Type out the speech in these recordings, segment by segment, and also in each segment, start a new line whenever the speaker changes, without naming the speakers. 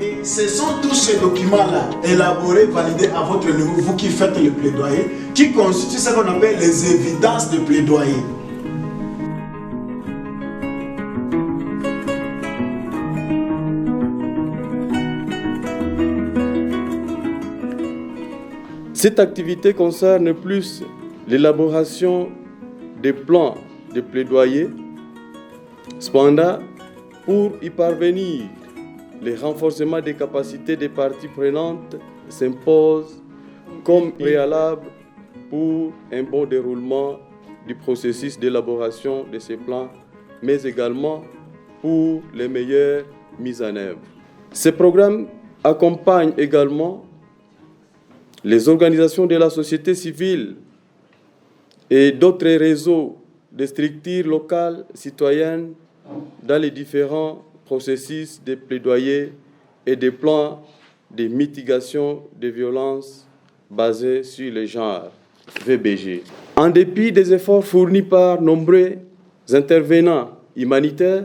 Et ce sont tous ces documents-là, élaborés, validés à votre niveau, vous qui faites le plaidoyer, qui constituent ce qu'on appelle les évidences de plaidoyer.
Cette activité concerne plus l'élaboration des plans de plaidoyer. Cependant, pour y parvenir, le renforcement des capacités des parties prenantes s'impose comme préalable pour un bon déroulement du processus d'élaboration de ces plans, mais également pour les meilleures mises en œuvre. Ces programmes accompagnent également les organisations de la société civile et d'autres réseaux de structures locales citoyennes dans les différents processus de plaidoyer et des plans de mitigation des violences basés sur le genre, VBG. En dépit des efforts fournis par nombreux intervenants humanitaires,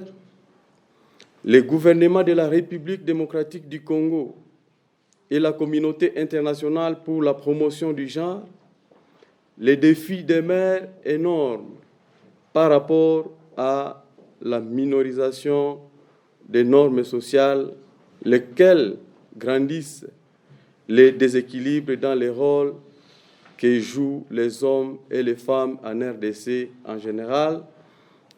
le gouvernement de la République démocratique du Congo et la communauté internationale pour la promotion du genre, les défis demeurent énormes par rapport à la minorisation des normes sociales, lesquelles grandissent les déséquilibres dans les rôles que jouent les hommes et les femmes en RDC en général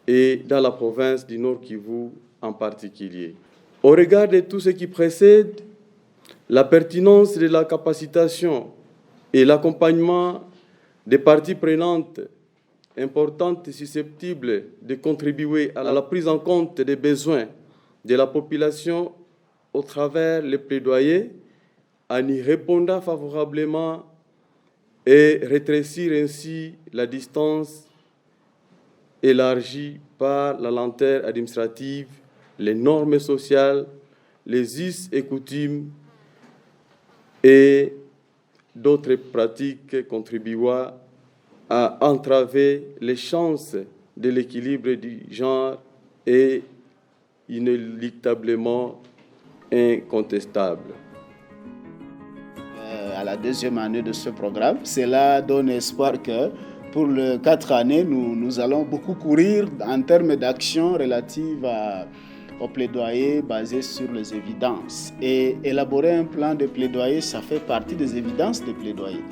et dans la province du Nord Kivu en particulier. Au regard de tout ce qui précède, la pertinence de la capacitation et l'accompagnement des parties prenantes importantes et susceptibles de contribuer à la prise en compte des besoins de la population au travers les plaidoyers, en y répondant favorablement et rétrécir ainsi la distance élargie par la lenteur administrative, les normes sociales, les us et coutumes et d'autres pratiques contribuant à entraver les chances de l'équilibre du genre est inéluctablement incontestable.
À la deuxième année de ce programme, cela donne espoir que pour les 4 années, nous allons beaucoup courir en termes d'action relative au plaidoyer basé sur les évidences. Et élaborer un plan de plaidoyer, ça fait partie des évidences de plaidoyer.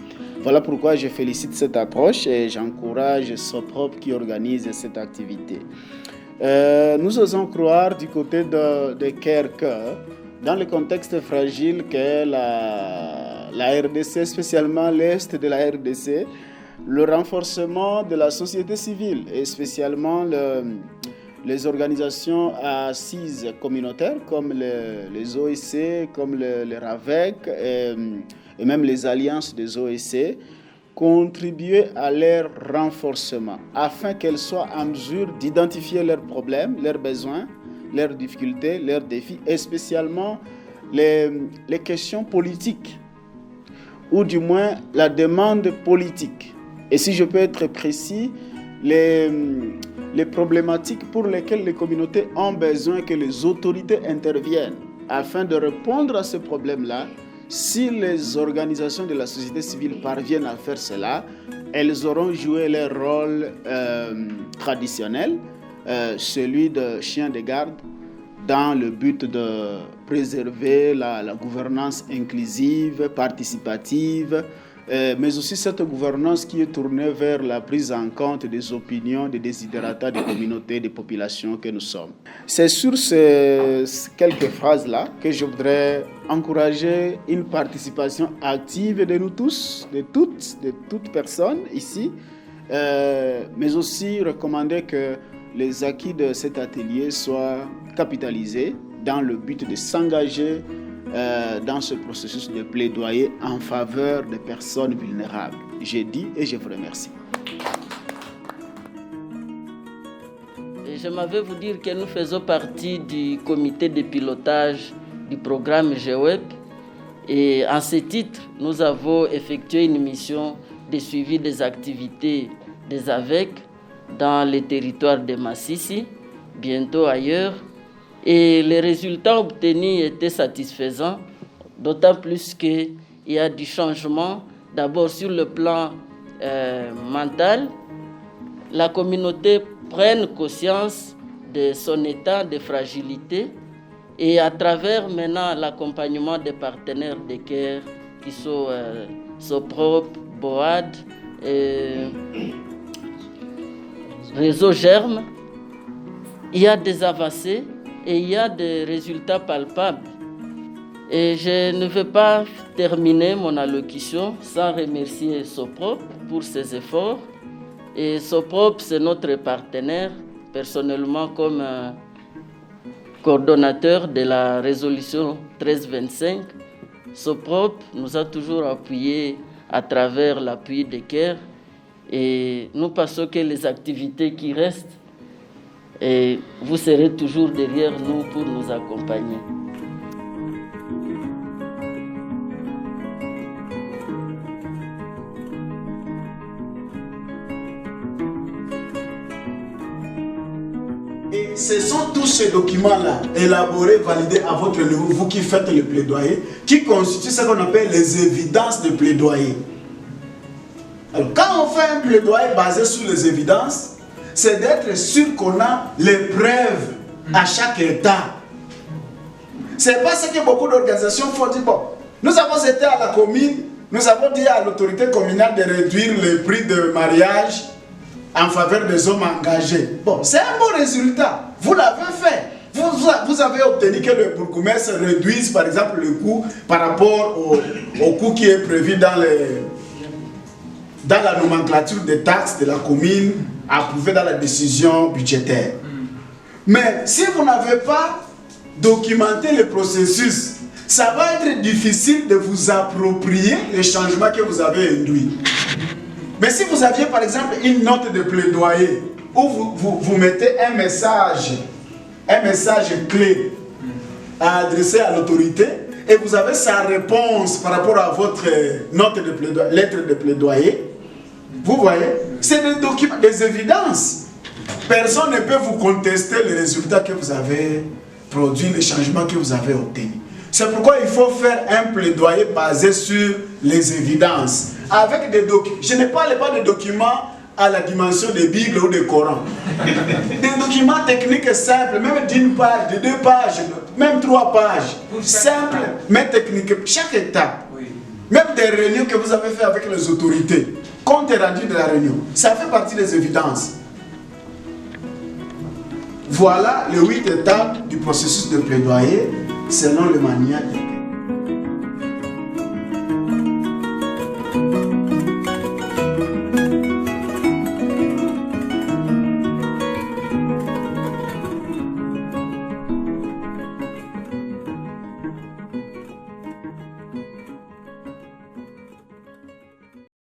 Voilà pourquoi je félicite cette approche et j'encourage SOPROP qui organise cette activité. Nous osons croire du côté de Kerke, dans le contexte fragile qu'est la RDC, spécialement l'Est de la RDC, le renforcement de la société civile et spécialement les organisations assises communautaires comme les OSC, comme les RAVEC et même les alliances des OSC, contribuer à leur renforcement afin qu'elles soient en mesure d'identifier leurs problèmes, leurs besoins, leurs difficultés, leurs défis et spécialement les questions politiques ou du moins la demande politique. Et si je peux être précis, les problématiques pour lesquelles les communautés ont besoin que les autorités interviennent afin de répondre à ces problèmes-là. Si les organisations de la société civile parviennent à faire cela, elles auront joué leur rôle traditionnel, celui de chien de garde, dans le but de préserver la gouvernance inclusive, participative, mais aussi cette gouvernance qui est tournée vers la prise en compte des opinions, des desiderata des communautés, des populations que nous sommes. C'est sur ces quelques phrases-là que je voudrais encourager une participation active de nous tous, de toutes personnes ici, mais aussi recommander que les acquis de cet atelier soient capitalisés dans le but de s'engager dans ce processus de plaidoyer en faveur des personnes vulnérables. J'ai dit et je vous remercie.
J'aimerais vous dire que nous faisons partie du comité de pilotage du programme GEWEP et en ce titre, nous avons effectué une mission de suivi des activités des AVEC dans les territoires de Massissi, bientôt ailleurs, Et les résultats obtenus étaient satisfaisants, d'autant plus qu'il y a du changement, d'abord sur le plan mental. La communauté prenne conscience de son état de fragilité et à travers maintenant l'accompagnement des partenaires de CARE qui sont SOPROP, BOAD, Réseau Germe, il y a des avancées et il y a des résultats palpables. Et je ne veux pas terminer mon allocution sans remercier SOPROP pour ses efforts. Et SOPROP, c'est notre partenaire, personnellement comme coordonnateur de la résolution 1325. SOPROP nous a toujours appuyés à travers l'appui de CARE et nous pensons que les activités qui restent, et vous serez toujours derrière nous pour nous accompagner.
Et ce sont tous ces documents-là, élaborés, validés à votre niveau, vous qui faites le plaidoyer, qui constituent ce qu'on appelle les évidences de plaidoyer. Alors, quand on fait un plaidoyer basé sur les évidences, c'est d'être sûr qu'on a les preuves à chaque état. C'est pas ce que beaucoup d'organisations font dire, bon, nous avons été à la commune, nous avons dit à l'autorité communale de réduire le prix de mariage en faveur des hommes engagés. Bon, c'est un bon résultat. Vous l'avez fait. Vous avez obtenu que le bourgmestre réduise, par exemple, le coût par rapport au coût qui est prévu dans la nomenclature des taxes de la commune, approuvé dans la décision budgétaire. Mais si vous n'avez pas documenté le processus, ça va être difficile de vous approprier les changements que vous avez induits. Mais si vous aviez par exemple une note de plaidoyer où vous mettez un message clé à adresser à l'autorité et vous avez sa réponse par rapport à votre note de plaidoyer, lettre de plaidoyer, vous voyez, c'est des documents, des évidences. Personne ne peut vous contester les résultats que vous avez produits, les changements que vous avez obtenus. C'est pourquoi il faut faire un plaidoyer basé sur les évidences. Avec des documents. Je ne parle pas de documents à la dimension des Bibles ou des Corans. Des documents techniques simples, même d'une page, de 2 pages, même 3 pages. Simples, mais techniques. Chaque étape. Même des réunions que vous avez fait avec les autorités. Compte rendu de la réunion. Ça fait partie des évidences. Voilà les 8 étapes du processus de plaidoyer selon le manuel.